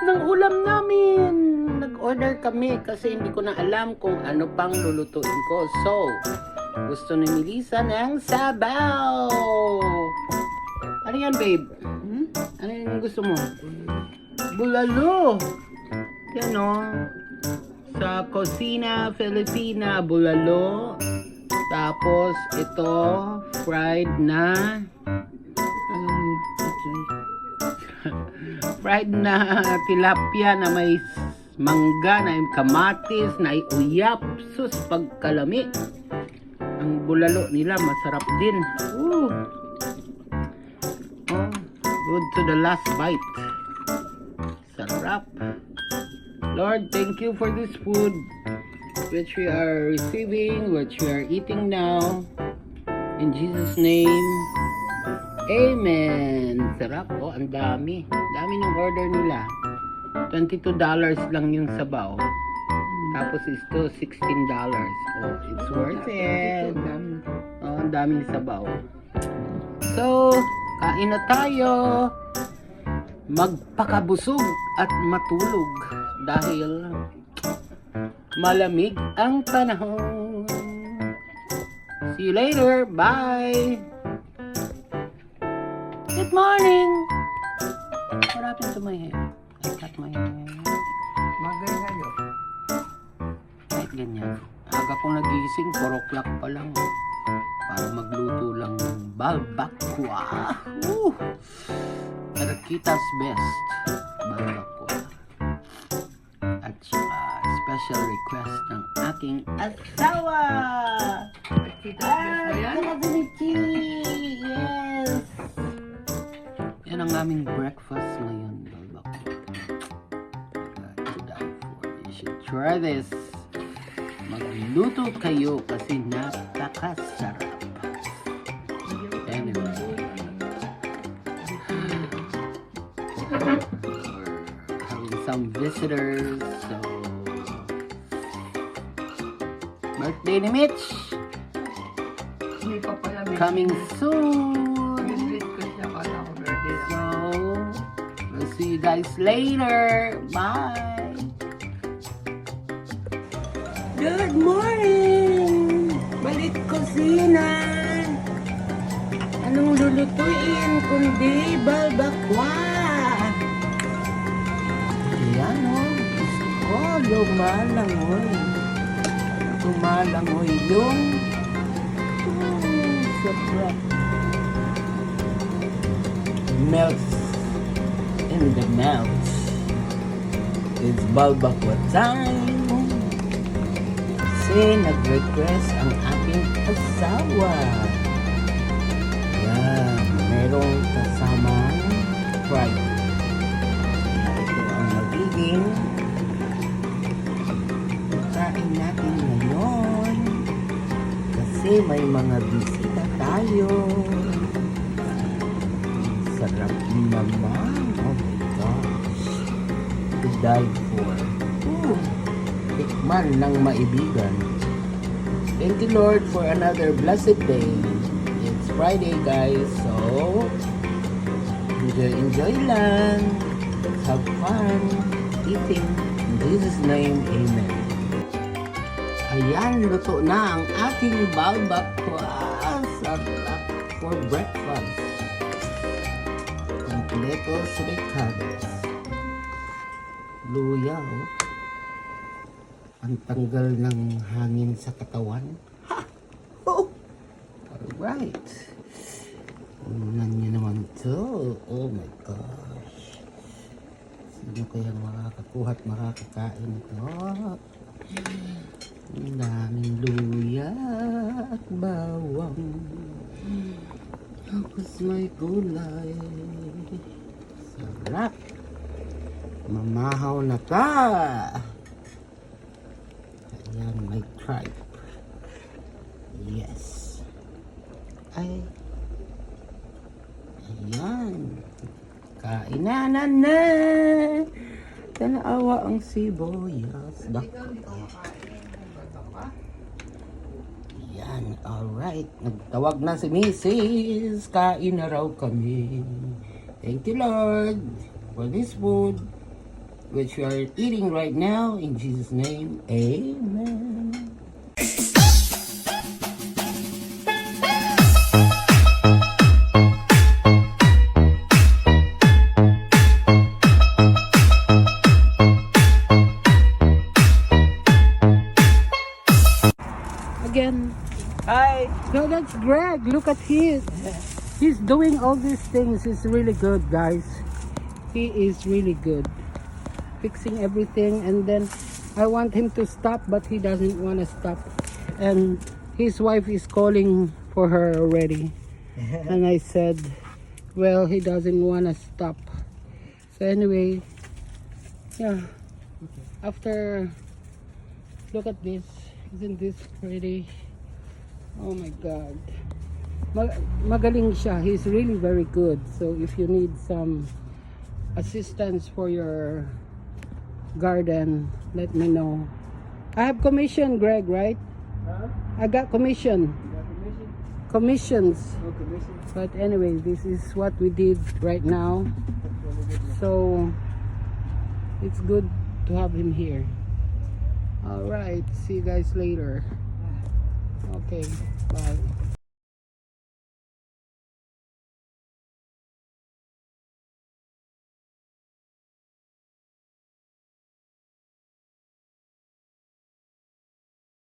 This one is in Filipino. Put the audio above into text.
ng ulam namin. Nag-order kami kasi hindi ko na alam kung ano pang lulutuin ko. So, gusto ni Melissa ng sabaw. Ano yan, babe? Ano yung gusto mo? Bulalo. Yan o. Sa Cocina Filipina, bulalo. Tapos, ito, fried na... fried na tilapia na may mangga, na may kamatis, na may uyap. Sus, pagkalami. Ang bulalo nila, masarap din. Ooh. Oh, good to the last bite. Sarap. Lord, thank you for this food which we are receiving, which we are eating now. In Jesus' name, Amen. Sarap. Oh, ang dami. Dami ng order nila. $22 lang yung sabaw. Tapos ito, $16. Oh, it's worth it. Oh, ang daming sabaw. So, kain na tayo. Magpakabusog at matulog dahil malamig ang panahon. See you later. Bye. Good morning. What happened to my hair? I cut my hair. Bagay kayo. Kahit ganyan. Aga pong nagising, 4 o'clock pa lang. Para magluto lang ng balbakwa. Arakitas best. Balbakwa. At saka special request ng aking asawa. Yes. Yan ang aming breakfast ngayon. You should try this. Magluto kayo kasi napakasarap. Anyway. We're having some visitors. So, birthday ni Mitch. Hindi pa pala may Coming soon. visit ko siya pala ako birthday. So, we'll see you guys later. Bye. Good morning. Balik kusina. Anong lulutuin kundi balbakwa? Ayan o. Oh, lumalangoy. Lumalangoy yung sarap. Melts in the mouth. It's balbakwa time. Kasi nag-request ang aking asawa. Yan, merong kasamang fried. Ito ang magiging pagkain natin ngayon. Kasi may mga bisita tayo. Sarap naman. Oh my gosh. To die for. Tikman ng maibigan. Thank you, Lord, for another blessed day. It's Friday, guys. So, enjoy lang. Let's have fun eating. In Jesus' name, Amen. Ayan, luto na ang ating balbakwa. Sarap for breakfast. Completos ricados. Luya, oh. Ang tanggal ng hangin sa katawan. Ha! Oh! Alright. Unan niyo naman to. Oh my gosh. Sino kayang makakakuha at makakakain ito? Ang daming luya at bawang. Tapos may gulay. Sarap. Mamahaw na ka. Ayan, may tripe. Yes. Ay. Ayan. Kainanan na. Tanaawa ang sibuyas. Ayan, alright. Nagtawag na si Mrs. Kain na raw kami. Thank you, Lord, for this food. which we are eating right now. In Jesus' name, amen. Again. Hi! So that's Greg. Look at him. He's doing all these things. He's really good, guys. He is really good. Fixing everything, and then I want him to stop, but he doesn't want to stop. And his wife is calling for her already. And I said, well, he doesn't want to stop. So anyway, yeah. After, look at this. Isn't this pretty? Oh my God. Magaling siya. He's really very good. So if you need some assistance for your garden, let me know. I have commission, Greg, right? Huh? I got commission. Commission? Commissions. No commission. But anyway, this is what we did right now. So it's good to have him here. All right. See you guys later. Okay. Bye.